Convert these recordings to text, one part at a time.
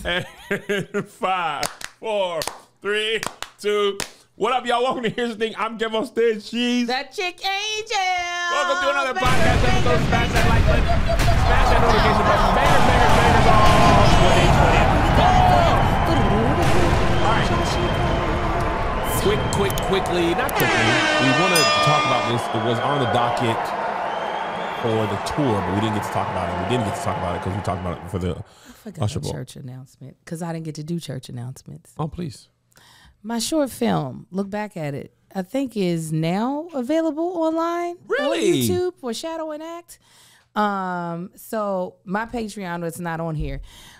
And 5, 4, 3, 2. What up, y'all? Welcome to Here's the Thing. I'm Kev on stage. She's that chick Angel. Welcome to another podcast episode. Smash that like button. Smash that notification button. Bangers, bangers, bangers all 2020. All right. Quickly, not quickly. We want to talk about this. It was on the docket for the tour, but we didn't get to talk about it. We didn't get to talk about it because we talked about it for the Usher Bowl. Church announcement because I didn't get to do church announcements. Oh, please. My short film, look back at it, I think is now available online. Really? On YouTube for Shadow and Act. So my Patreon, it's not on here.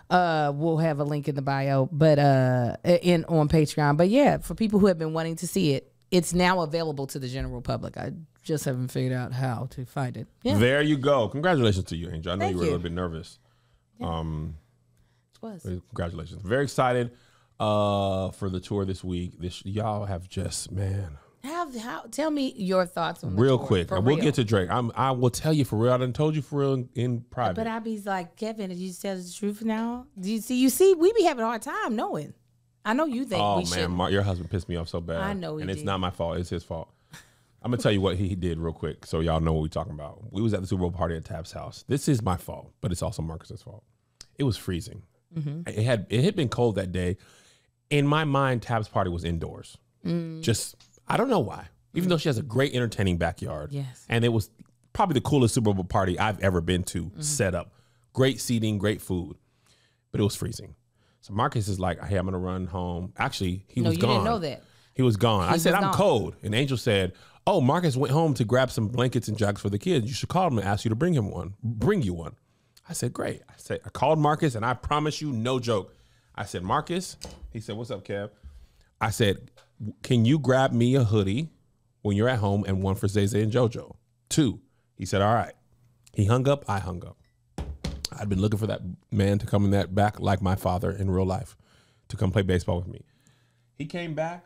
We'll have a link in the bio, but on Patreon. But yeah, for people who have been wanting to see it, it's now available to the general public. I just haven't figured out how to find it. Yeah. There you go. Congratulations to you, Angel. I know Thank you were a you. little bit nervous. Yeah. It was. Congratulations. Very excited for the tour this week. Y'all have just, man. How? Tell me your thoughts on the Real tour, quick. for We'll real. get to Drake. I will tell you for real. I done told you for real in private. But I be like, Kevin, did you tell the truth now? Do you see, we be having a hard time knowing. I know you think we should. Mark, your husband pissed me off so bad. I know he And it's did. not my fault. It's his fault. I'm going to tell you what he did real quick so y'all know what we're talking about. We was at the Super Bowl party at Tab's house. This is my fault, but it's also Marcus's fault. It was freezing. Mm-hmm. It had been cold that day. In my mind, Tab's party was indoors. Just, I don't know why. Even though she has a great entertaining backyard. Yes. And it was probably the coolest Super Bowl party I've ever been to set up. Great seating, great food. But it was freezing. So Marcus is like, hey, I'm going to run home. Actually, he was gone. No, you didn't know that. He was gone. I said, was I'm gone. cold. And Angel said, oh, Marcus went home to grab some blankets and jackets for the kids. You should call him and ask you to bring you one. I said, great. I called Marcus, and I promise you, no joke. I said, Marcus. He said, what's up, Kev? I said, can you grab me a hoodie when you're at home and one for Zay Zay and JoJo? 2. He said, all right. He hung up. I hung up. I'd been looking for that man to come in that back like my father in real life to come play baseball with me. He came back.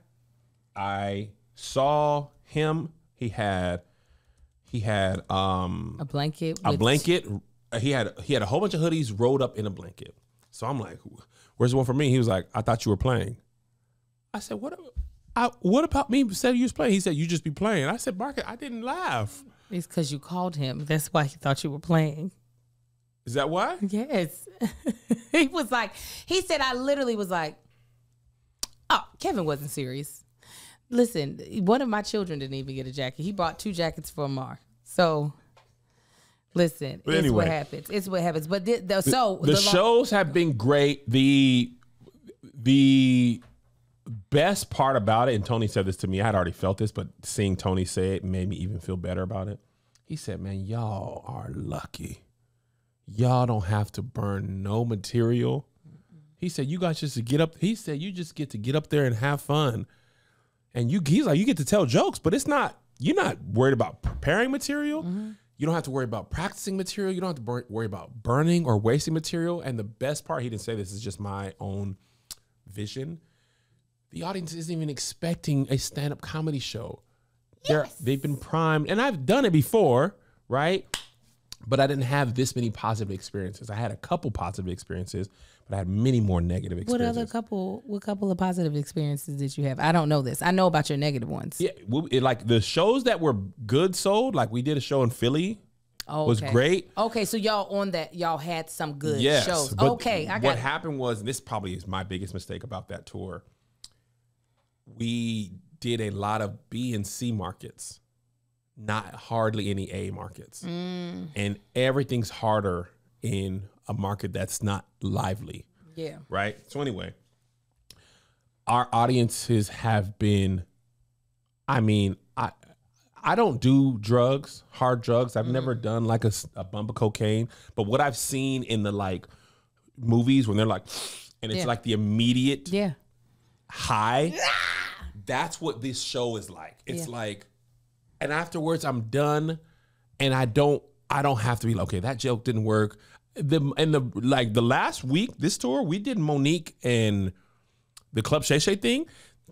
I saw him. He had A blanket. a with- blanket. He had a whole bunch of hoodies rolled up in a blanket. So I'm like, where's the one for me? He was like, I thought you were playing. I said, what about me? Said you was playing. He said, you just be playing. I said, Marcus, I didn't laugh. It's because you called him. That's why he thought you were playing. Is that why? Yes. He was like, he said, I literally was like, oh, Kevin wasn't serious. Listen, one of my children didn't even get a jacket. He bought 2 jackets for Amar. So, listen, But it's anyway. what happens. It's what happens. But The shows have been great. The best part about it, and Tony said this to me, I had already felt this, but seeing Tony say it made me even feel better about it. He said, man, y'all are lucky. Y'all don't have to burn no material. He said, you guys just get up. He said, you just get to get up there and have fun. And he's like, you get to tell jokes, but you're not worried about preparing material. You don't have to worry about practicing material. You don't have to worry about burning or wasting material. And the best part, he didn't say this, is just my own vision. The audience isn't even expecting a stand-up comedy show. Yes. They've been primed, and I've done it before, right? But I didn't have this many positive experiences. I had a couple positive experiences, but I had many more negative experiences. What couple of positive experiences did you have? I don't know this. I know about your negative ones. Yeah, like the shows that were good sold, like we did a show in Philly, was great. Okay, so y'all had some good Yes, shows. but Okay, I got what it. happened was, and this probably is my biggest mistake about that tour, we did a lot of B and C markets, not hardly any A markets. And everything's harder in a market that's not lively. Yeah. Right? So anyway, our audiences have been, I mean, I don't do drugs, hard drugs. I've never done like a bump of cocaine. But what I've seen in the like movies when they're like, and it's like the immediate high, that's what this show is like. It's like, and afterwards I'm done, and I don't have to be like, okay, that joke didn't work. The last week, this tour, we did Monique and the Club Shay Shay thing.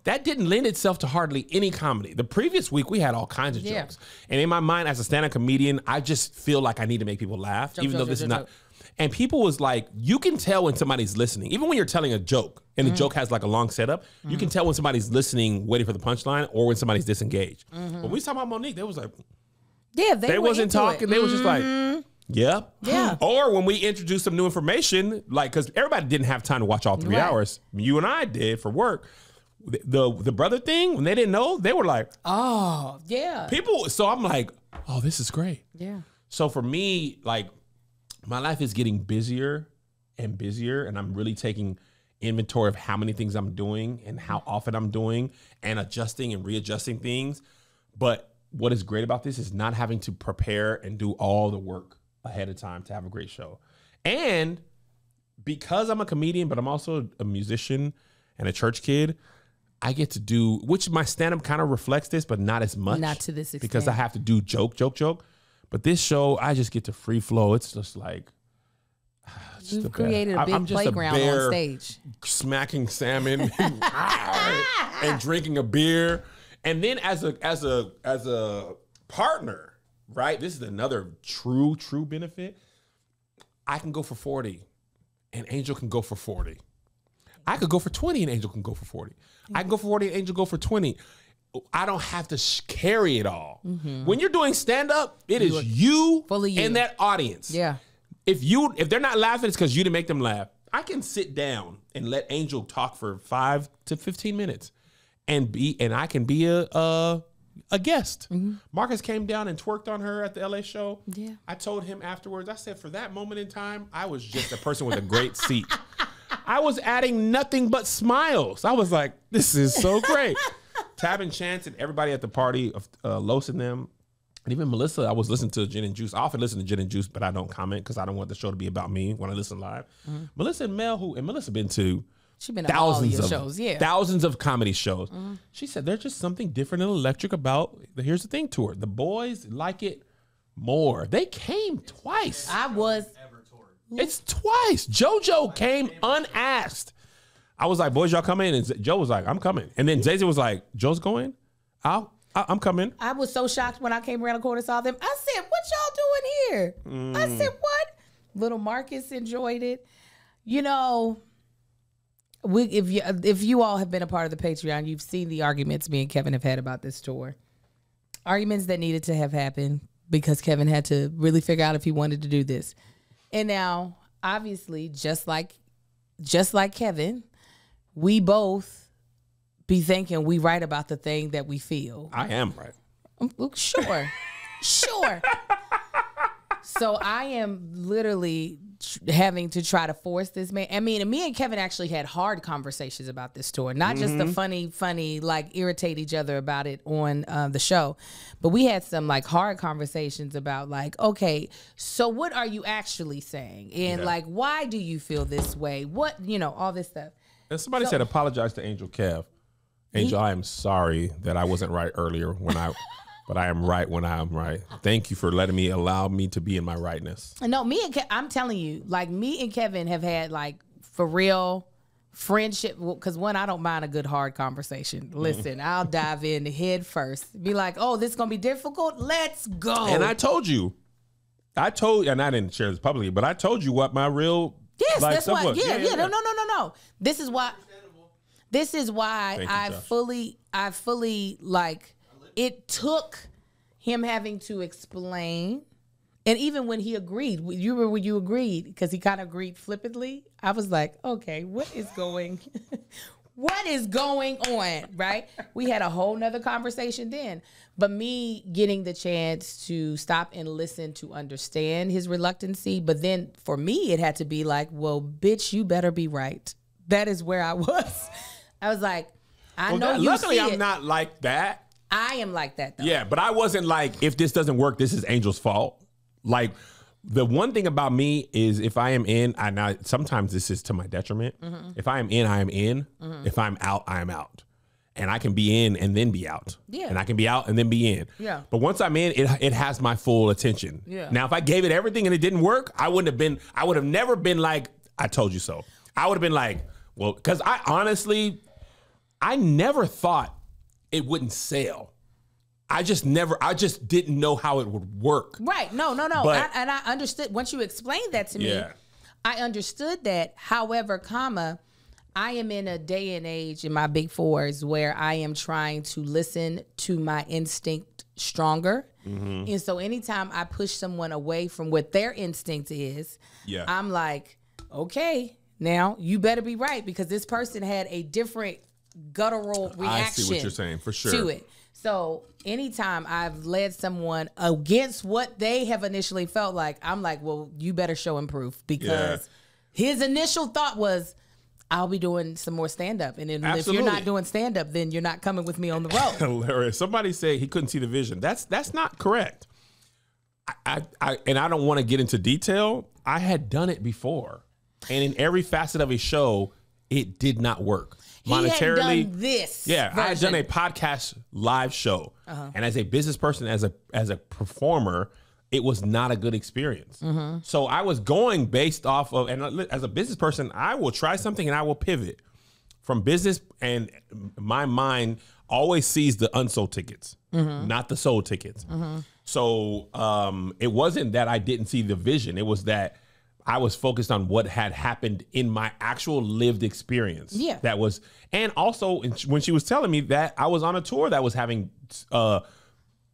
That didn't lend itself to hardly any comedy. The previous week, we had all kinds of jokes. And in my mind, as a stand-up comedian, I just feel like I need to make people laugh, even though this is not. And people was like, you can tell when somebody's listening, even when you're telling a joke and the joke has like a long setup, you can tell when somebody's listening, waiting for the punchline, or when somebody's disengaged. When we was talking about Monique, they was like, yeah, they wasn't talking. They was just like, yeah. Or when we introduced some new information, like, because everybody didn't have time to watch all 3 hours. You and I did for work. The brother thing, when they didn't know, they were like, oh, yeah. People. So I'm like, oh, this is great. Yeah. So for me, like, my life is getting busier and busier, and I'm really taking inventory of how many things I'm doing and how often I'm doing and adjusting and readjusting things. But what is great about this is not having to prepare and do all the work ahead of time to have a great show. And because I'm a comedian, but I'm also a musician and a church kid, I get to do, which my stand-up kind of reflects this, but not as much. Not to this extent. Because I have to do joke. But this show, I just get to free flow. It's just like, you've created a big playground on stage. Smacking salmon and drinking a beer. And then as a partner, right? This is another true benefit. I can go for 40 and Angel can go for 40. I could go for 20 and Angel can go for 40. I can go for 40 and Angel go for 20. I don't have to carry it all. When you're doing stand-up, it is you and that audience. Yeah. If they're not laughing, it's because you didn't make them laugh. I can sit down and let Angel talk for 5 to 15 minutes and I can be a guest. Marcus came down and twerked on her at the LA show. Yeah. I told him afterwards, I said, for that moment in time, I was just a person with a great seat. I was adding nothing but smiles. I was like, this is so great. Tab and Chance and everybody at the party, Los and them, and even Melissa, I was listening to Gin and Juice. I often listen to Gin and Juice, but I don't comment because I don't want the show to be about me when I listen live. Melissa and Mel, Melissa been to thousands of shows, thousands of comedy shows. She said there's just something different and electric about the Here's the Thing tour. The boys like it more. They came twice. It's twice. JoJo came unasked. I was like, boys, y'all coming? And Joe was like, I'm coming. And then Jay-Z was like, Joe's going? I'm coming. I was so shocked when I came around the corner and saw them. I said, what y'all doing here? I said, what? Little Marcus enjoyed it. You know, if you all have been a part of the Patreon, you've seen the arguments me and Kevin have had about this tour. Arguments that needed to have happened because Kevin had to really figure out if he wanted to do this. And now, obviously, just like Kevin, we both be thinking we right about the thing that we feel. I am right. Sure. So I am literally having to try to force this man. I mean, me and Kevin actually had hard conversations about this tour, not just the funny, like irritate each other about it on the show, but we had some like hard conversations about like, okay, so what are you actually saying? And like, why do you feel this way? What, all this stuff. And somebody said, apologize to Angel Kev. Angel, I am sorry that I wasn't right earlier but I am right when I am right. Thank you for allow me to be in my rightness. No, I'm telling you, like me and Kevin have had like for real friendship. Because one, I don't mind a good hard conversation. Listen, I'll dive in head first. Be like, oh, this is gonna be difficult. Let's go. And I told you, and I didn't share this publicly, but I told you what my real that's why. Yeah. No. This is why. This is why I fully like. It took him having to explain, and even when he agreed, you remember when you agreed, because he kind of agreed flippantly. I was like, okay, what is going on, right? We had a whole nother conversation then. But me getting the chance to stop and listen to understand his reluctancy, but then for me, it had to be like, well, bitch, you better be right. That is where I was. I was like, I know you luckily, see I'm it. not like that. I am like that, though. Yeah, but I wasn't like, if this doesn't work, this is Angel's fault. Like, the one thing about me is if I am in, sometimes this is to my detriment. If I am in, I am in. If I'm out, I am out. And I can be in and then be out. Yeah. And I can be out and then be in. Yeah. But once I'm in, it has my full attention. Yeah. Now, if I gave it everything and it didn't work, I would have never been like, I told you so. I would have been like, well, because I never thought it wouldn't sell. I just didn't know how it would work. Right. No. But, and I understood once you explained that to me. I understood that. However, I am in a day and age in my big fours where I am trying to listen to my instinct stronger. And so anytime I push someone away from what their instinct is, I'm like, okay, now you better be right, because this person had a different guttural reaction. I see what you're saying, for sure. To it. So anytime I've led someone against what they have initially felt like, I'm like, well, you better show him proof, because his initial thought was, I'll be doing some more stand-up. And then if you're not doing stand-up, then you're not coming with me on the road. Hilarious. Somebody said he couldn't see the vision. That's not correct. I don't want to get into detail. I had done it before. And in every facet of a show, it did not work. Monetarily. He had done this version. I had done a podcast live show. And as a business person, as a performer, it was not a good experience. So I was going based off of, and as a business person, I will try something and I will pivot from business, and my mind always sees the unsold tickets, not the sold tickets. So it wasn't that I didn't see the vision. It was that I was focused on what had happened in my actual lived experience. That was, and also when she was telling me that I was on a tour that was having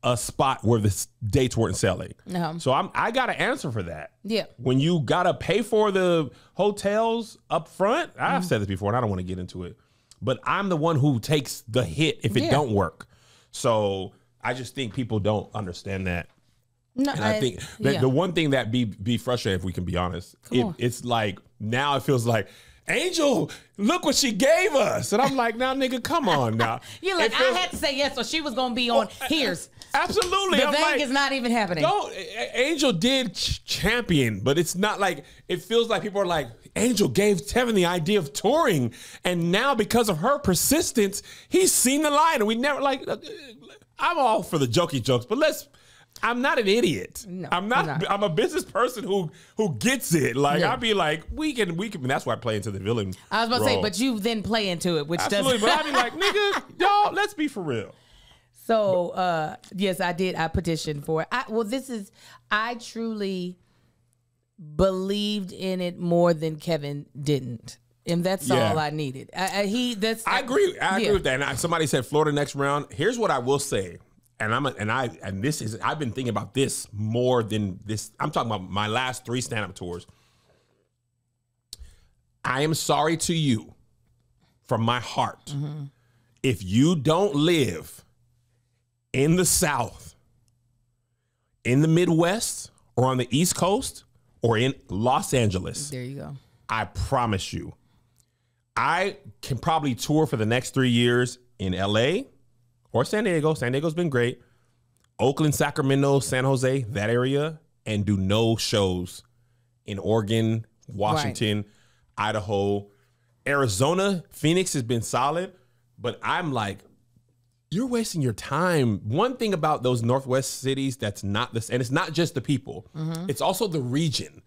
a spot where the dates weren't selling. So I got to answer for that. When you got to pay for the hotels up front, I've said this before and I don't want to get into it, but I'm the one who takes the hit if it don't work. So I just think people don't understand that. No, and I think that the one thing that be frustrating, if we can be honest, it's like, now it feels like, Angel, look what she gave us. And I'm like, now, nigga, come on now. You're like, I had to say yes, so she was going to be on Here's. Absolutely. The thing is not even happening. No, Angel did champion, but it's not like, it feels like people are like, Angel gave Tevin the idea of touring, and now because of her persistence, he's seen the light. And we never, like, I'm all for the jokey jokes, but I'm not an idiot. No, I'm not. I'm a business person who gets it. Like, I'll be like, we can. That's why I play into the villain. I was about to say, but you then play into it, which absolutely. But I'll be like, nigga, y'all, let's be for real. So yes, I did. I petitioned for it. I truly believed in it more than Kevin didn't. And that's all I needed. I agree. I agree with that. And somebody said Florida next round. Here's what I will say. I've been thinking about this more than this. I'm talking about my last 3 stand-up tours. I am sorry to you from my heart. If you don't live in the South, in the Midwest, or on the East Coast, or in Los Angeles, there you go. I promise you, I can probably tour for the next 3 years in LA or San Diego. San Diego's been great. Oakland, Sacramento, San Jose, that area, and do no shows in Oregon, Washington, Idaho, Arizona. Phoenix has been solid, but I'm like, you're wasting your time. One thing about those Northwest cities that's not this, and it's not just the people, it's also the region.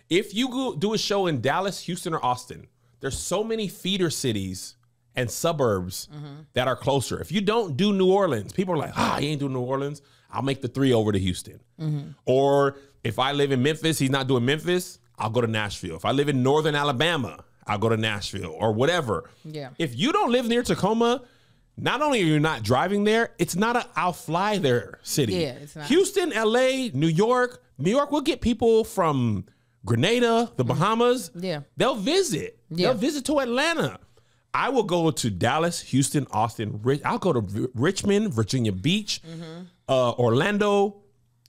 If you go do a show in Dallas, Houston, or Austin, there's so many feeder cities and suburbs that are closer. If you don't do New Orleans, people are like, you ain't doing New Orleans. I'll make the 3 over to Houston. Or if I live in Memphis, he's not doing Memphis, I'll go to Nashville. If I live in Northern Alabama, I'll go to Nashville or whatever. If you don't live near Tacoma, not only are you not driving there, it's not a I'll fly there city. It's not. Houston, LA, New York will get people from Grenada, the Bahamas. They'll visit. They'll visit to Atlanta. I will go to Dallas, Houston, Austin. I'll go to Richmond, Virginia Beach, Orlando,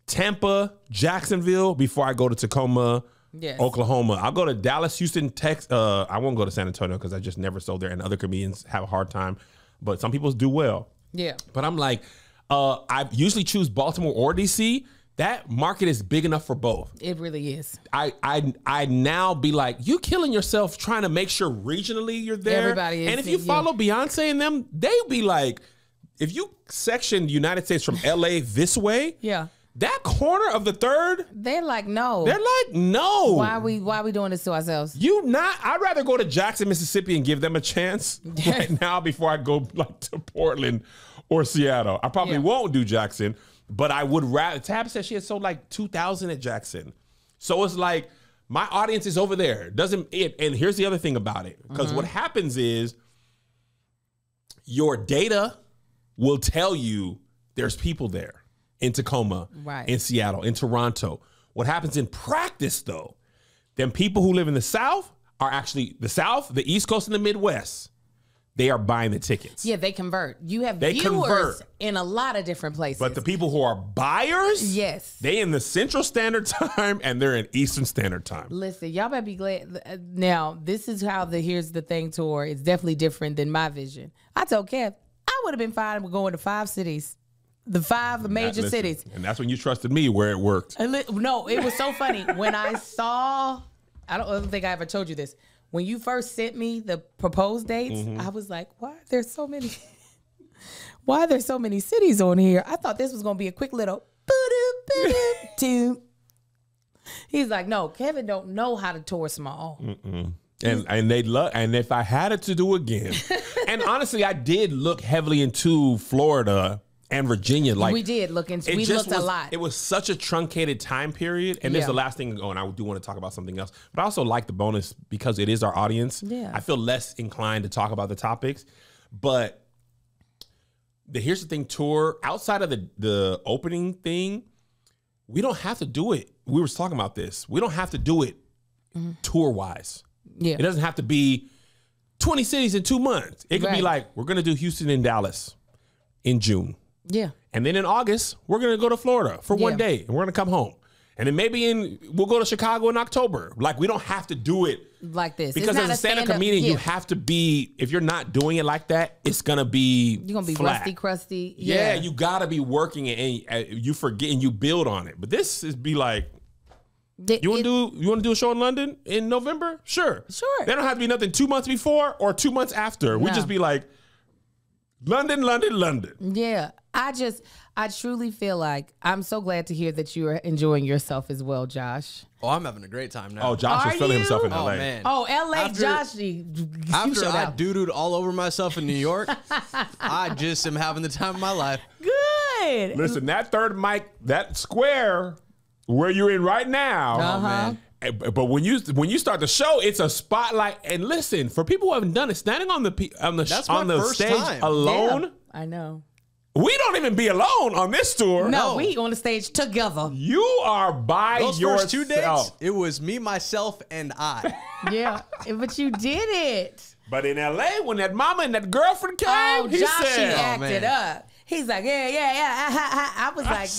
Tampa, Jacksonville before I go to Tacoma, Oklahoma. I'll go to Dallas, Houston, Texas. I won't go to San Antonio because I just never sold there, and other comedians have a hard time. But some people do well. But I'm like, I usually choose Baltimore or DC. That market is big enough for both. It really is. I now be like, you killing yourself trying to make sure regionally you're there. Everybody is. And if you follow Beyonce and them, they be like, if you section the United States from LA this way, that corner of the 3rd, they're like, no. They're like, no. Why are we doing this to ourselves? I'd rather go to Jackson, Mississippi and give them a chance right now before I go like to Portland or Seattle. I probably won't do Jackson. But I would rather, Tab said she had sold like 2,000 at Jackson. So it's like, My audience is over there. And here's the other thing about it. Because what happens is your data will tell you there's people there in Tacoma, in Seattle, in Toronto. What happens in practice, though, then people who live in the South are actually the South, the East Coast, and the Midwest. They are buying the tickets. Yeah, they convert. You have viewers in a lot of different places. But the people who are buyers, yes, they in the Central Standard Time and they're in Eastern Standard Time. Listen, y'all better be glad. Now, this is how the Here's the Thing tour is definitely different than my vision. I told Kev, I would have been fine with going to 5 cities. The 5 major cities. And that's when you trusted me where it worked. No, it was so funny. When I saw, I don't think I ever told you this. When you first sent me the proposed dates, I was like, why are there so many cities on here? I thought this was going to be a quick little He's like, no, Kevin don't know how to tour small. And they love, and if I had it to do again, and honestly, I did look heavily into Florida and Virginia. Like we did look into, we looked a lot. It was such a truncated time period. And this is the last thing going. I do want to talk about something else, but I also like the bonus because it is our audience. Yeah. I feel less inclined to talk about the topics, but the Here's the Thing tour, outside of the opening thing, we don't have to do it. We were talking about this. We don't have to do it tour wise. Yeah. It doesn't have to be 20 cities in 2 months. It could be like, we're going to do Houston and Dallas in June. Yeah. And then in August, we're going to go to Florida for 1 day and we're going to come home. And then maybe we'll go to Chicago in October. Like, we don't have to do it like this. Because as a stand-up comedian, you have to be, if you're not doing it like that, it's going to be You're going to be flat. rusty, crusty. Yeah, you got to be working it and you forget and you build on it. But this is be like, you want to do a show in London in November? Sure. They don't have to be nothing 2 months before or 2 months after. We just be like, London, London, London. Yeah. I truly feel like I'm so glad to hear that you are enjoying yourself as well, Josh. Oh, I'm having a great time now. Oh, Josh is feeling himself in LA. Oh, man. Oh, LA, Josh. After I doo-dooed all over myself in New York, I just am having the time of my life. Good. Listen, that third mic, that square where you're in right now. Oh, man. But when you start the show, it's a spotlight. And listen, for people who haven't done it, standing on the stage time. alone. Yeah, I know. We don't even be alone on this tour. No, we on the stage together. You are by Those yourself. first 2 dates, it was me, myself, and I. Yeah, but you did it. But in LA, when that mama and that girlfriend came, he Josh, said, he acted up. He's like, yeah. I was like,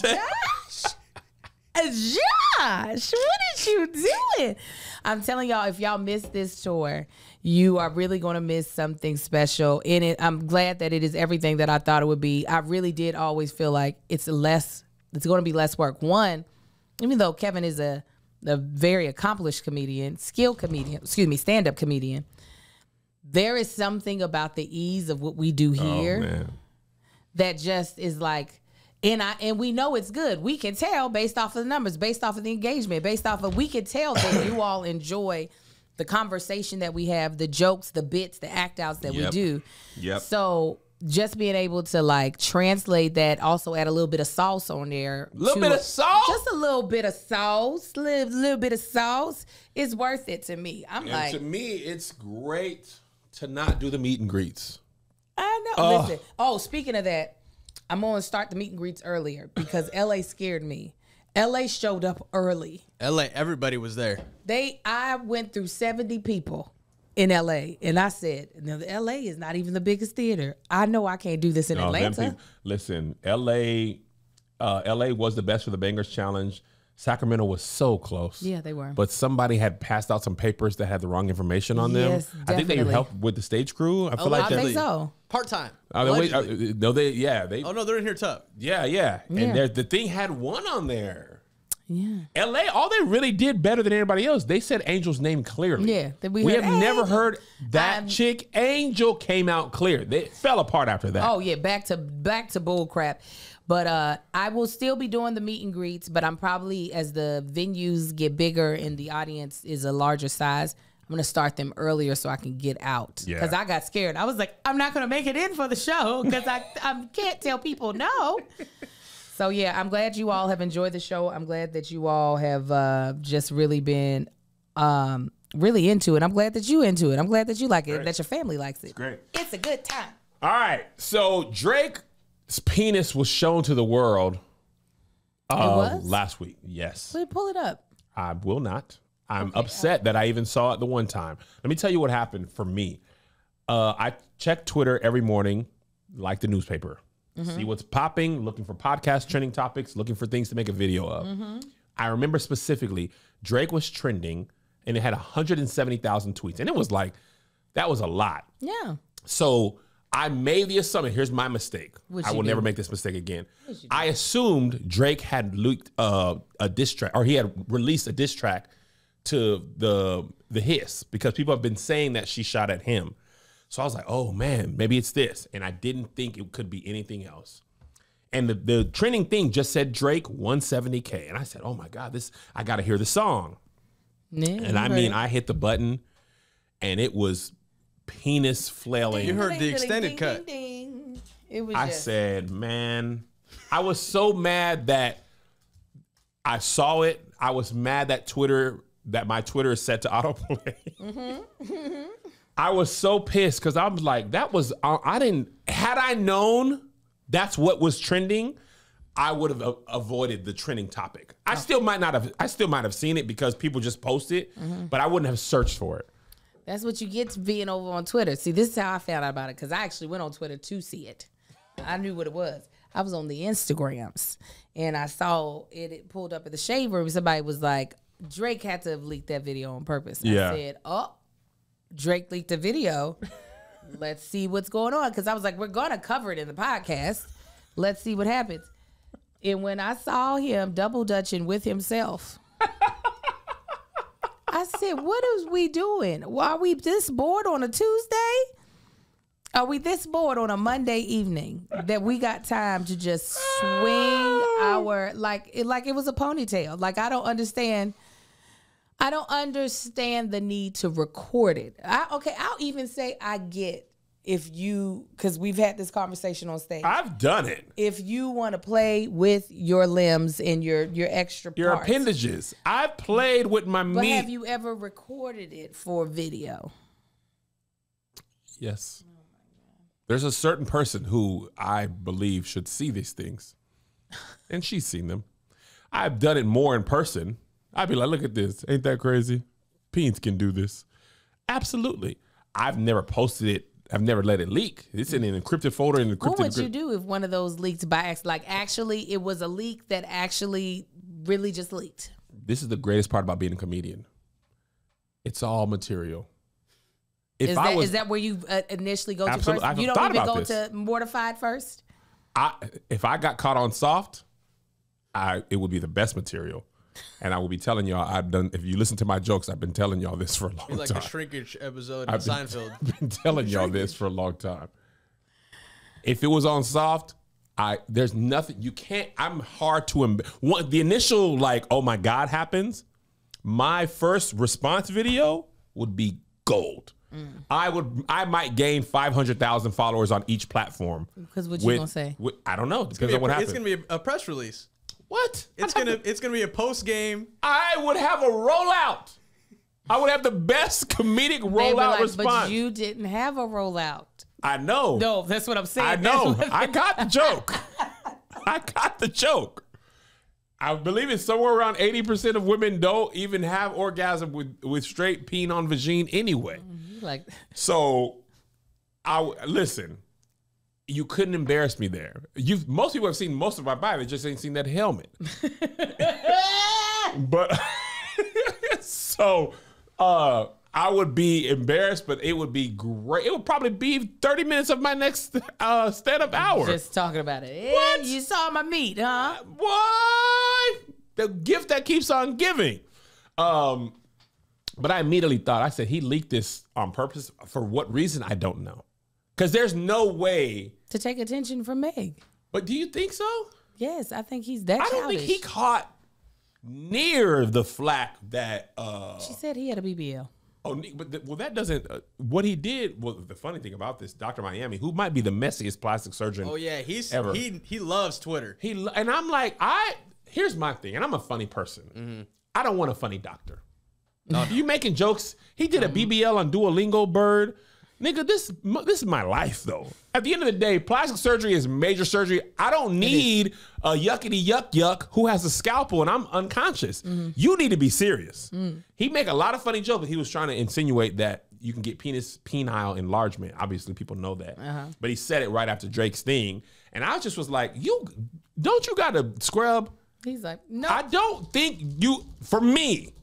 Josh, what did you doing? I'm telling y'all, if y'all missed this tour, you are really going to miss something special in it. I'm glad that it is everything that I thought it would be. I really did always feel like it's going to be less work. One, even though Kevin is a very accomplished comedian, stand-up comedian, there is something about the ease of what we do here that just is like, and we know it's good. We can tell based off of the numbers, based off of the engagement, we can tell that you all enjoy the conversation that we have, the jokes, the bits, the act outs that we do. Yep. So just being able to like translate that, also add a little bit of sauce on there. Just a little bit of sauce, little bit of sauce is worth it to me. To me, it's great to not do the meet and greets. I know. Listen. Oh, speaking of that, I'm going to start the meet and greets earlier because LA scared me. LA showed up early. LA, everybody was there. I went through 70 people in LA, and I said, "No, LA is not even the biggest theater. I know I can't do this in Atlanta." Listen, LA was the best for the Bangers Challenge. Sacramento was so close. Yeah, they were. But somebody had passed out some papers that had the wrong information on them. Yes, I think they helped with the stage crew. I feel like I think so. Part-time. Oh, no, they're in here tough. Yeah. And the thing had one on there. Yeah. LA, all they really did better than anybody else, they said Angel's name clearly. Yeah. We have never heard that chick. Angel came out clear. They fell apart after that. Oh, yeah. Back to bull crap. But I will still be doing the meet and greets, but I'm probably, as the venues get bigger and the audience is a larger size, I'm going to start them earlier so I can get out. Yeah. Because I got scared. I was like, I'm not going to make it in for the show because I can't tell people no. So, yeah, I'm glad you all have enjoyed the show. I'm glad that you all have just really been really into it. I'm glad that you into it. I'm glad that you like it, that your family likes it. Great. It's a good time. All right. So Drake's penis was shown to the world was? last week. Yes. Wait, pull it up. I will not. I'm upset that I even saw it the one time. Let me tell you what happened for me. I check Twitter every morning, like the newspaper. See what's popping, looking for podcast trending topics, looking for things to make a video of. I remember specifically Drake was trending and it had 170,000 tweets. And it was like, that was a lot. Yeah. So I made the assumption. Here's my mistake. I will never make this mistake again. I assumed Drake had leaked a diss track, or he had released a diss track to the Hiss, because people have been saying that she shot at him. So I was like, oh man, maybe it's this. And I didn't think it could be anything else. And the trending thing just said Drake 170K. And I said, oh my God, I got to hear the song. Yeah, and I mean, I hit the button and it was penis flailing. You heard the extended cut. It was. I said, man, I was so mad that I saw it. I was mad that my Twitter is set to autoplay. I was so pissed because I was like, had I known that's what was trending, I would have avoided the trending topic. I still might have seen it because people just post it, but I wouldn't have searched for it. That's what you get to being over on Twitter. See, this is how I found out about it, because I actually went on Twitter to see it. I knew what it was. I was on the Instagrams, and I saw it pulled up at the Shade Room. Somebody was like, Drake had to have leaked that video on purpose. Yeah. I said, oh, Drake leaked the video. Let's see what's going on. Because I was like, we're going to cover it in the podcast. Let's see what happens. And when I saw him double dutching with himself, I said, what is we doing? Are we this bored on a Tuesday? Are we this bored on a Monday evening that we got time to just swing our, like it was a ponytail? Like, I don't understand the need to record it. I'll even say I get if you, because we've had this conversation on stage. I've done it. If you want to play with your limbs and your extra Your parts. appendages. I've played with my But meat. have you ever recorded it for video? Yes. There's a certain person who I believe should see these things. And she's seen them. I've done it more in person. I'd be like, look at this. Ain't that crazy? Peens can do this. Absolutely. I've never posted it. I've never let it leak. It's in an encrypted folder in the encrypted. What would you do if one of those leaked by accident? Like, actually, it was a leak that actually really just leaked. This is the greatest part about being a comedian. It's all material. Is that where you initially go to Absolutely. first? You don't even go to Mortified first? If I got caught on soft, it would be the best material. And I will be telling y'all, if you listen to my jokes, I've been telling y'all this for a long time. It's like a shrinkage episode in Seinfeld. I've been telling y'all this for a long time. If it was on soft, there's nothing, you can't, I'm hard to, the initial like, oh my God happens, my first response video would be gold. I might gain 500,000 followers on each platform. Because what you gonna say? I don't know. Depends on what happens. It's gonna be a press release. What? It's gonna be a post game. I would have a rollout. I would have the best comedic rollout response. But you didn't have a rollout. I know. No, that's what I'm saying. I know. I got the joke. I got the joke. I believe it's somewhere around 80% of women don't even have orgasm with straight peen on vagine anyway. Like, so, listen. You couldn't embarrass me there. Most people have seen most of my body, they just ain't seen that helmet. But so I would be embarrassed, but it would be great. It would probably be 30 minutes of my next stand-up hour. Just talking about it. What? You saw my meat, huh? What? The gift that keeps on giving. But I immediately thought, I said, he leaked this on purpose. For what reason? I don't know. Because there's no way. To take attention from Meg. But do you think so? Yes, I think he's that I don't think he caught near the flack that. She said he had a BBL. Oh, but that doesn't. What he did. Well, the funny thing about this, Dr. Miami, who might be the messiest plastic surgeon. Oh yeah, ever. He loves Twitter. And I'm like, here's my thing, and I'm a funny person. I don't want a funny doctor. You making jokes? He did a BBL on Duolingo, Bird. Nigga, this is my life, though. At the end of the day, plastic surgery is major surgery. I don't need a yuckity yuck who has a scalpel and I'm unconscious. You need to be serious. He make a lot of funny jokes, but he was trying to insinuate that you can get penile enlargement. Obviously, people know that. But he said it right after Drake's thing. And I just was like, don't you got to scrub? He's like, no. I don't think for me,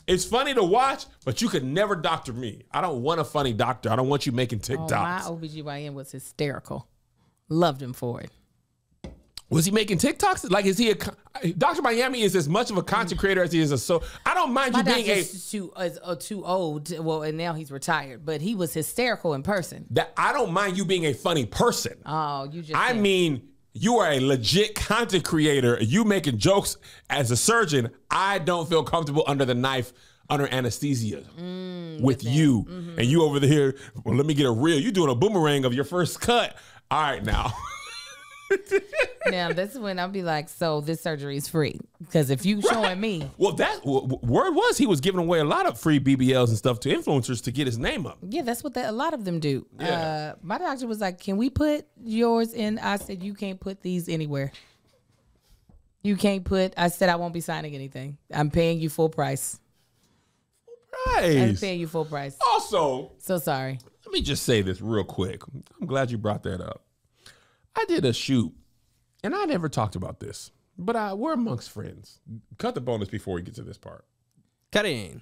it's funny to watch, but you could never doctor me. I don't want a funny doctor. I don't want you making TikToks. My OBGYN was hysterical. Loved him for it. Was he making TikToks? Like, is he Dr. Miami is as much of a content creator as he is I don't mind you being too old. Well, and now he's retired, but he was hysterical in person. I don't mind you being a funny person. Oh, you just. I mean, you are a legit content creator. You making jokes as a surgeon. I don't feel comfortable under the knife, under anesthesia with you. And you over there, well, let me get a reel. You doing a boomerang of your first cut. All right, now. Now, this is when I'll be like, so this surgery is free. Because if you showing me. Well, that word was he was giving away a lot of free BBLs and stuff to influencers to get his name up. Yeah, that's what a lot of them do. Yeah. My doctor was like, can we put yours in? I said, you can't put these anywhere. You can't put, I said, I won't be signing anything. I'm paying you full price. I'm paying you full price. Also. So sorry. Let me just say this real quick. I'm glad you brought that up. I did a shoot, and I never talked about this, but we're amongst friends. Cut the bonus before we get to this part. Cut in.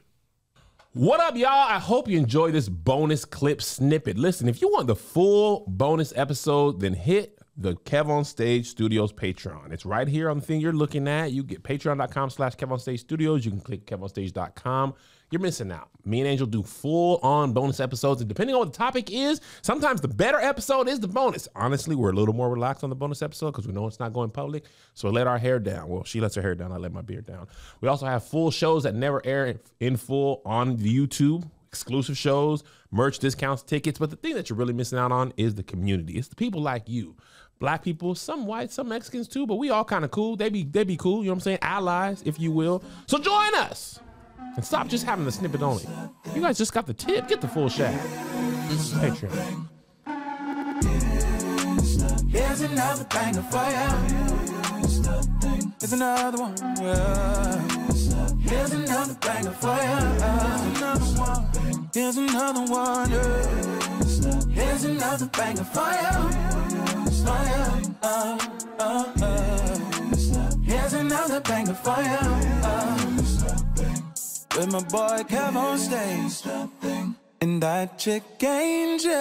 What up, y'all? I hope you enjoy this bonus clip snippet. Listen, if you want the full bonus episode, then hit the Kev on Stage Studios Patreon. It's right here on the thing you're looking at. You get patreon.com/Kev on Stage Studios. You can click kevonstage.com. You're missing out. Me and Angel do full-on bonus episodes, and depending on what the topic is, sometimes the better episode is the bonus. Honestly, we're a little more relaxed on the bonus episode because we know it's not going public, so we let our hair down. Well, she lets her hair down. I let my beard down. We also have full shows that never air in full on the YouTube, exclusive shows, merch discounts, tickets, but the thing that you're really missing out on is the community. It's the people like you. Black people, some white, some Mexicans too, but we all kind of cool. They be cool, you know what I'm saying? Allies, if you will. So join us. And stop just having the snippet only. You guys just got the tip. Get the full shaft. Patreon. Here's another banger for you. Here's another one. Here's another banger for you. Here's another one. Here's another banger for you. Here's another banger for you. With my boy Kev on Stage and that chick Angel.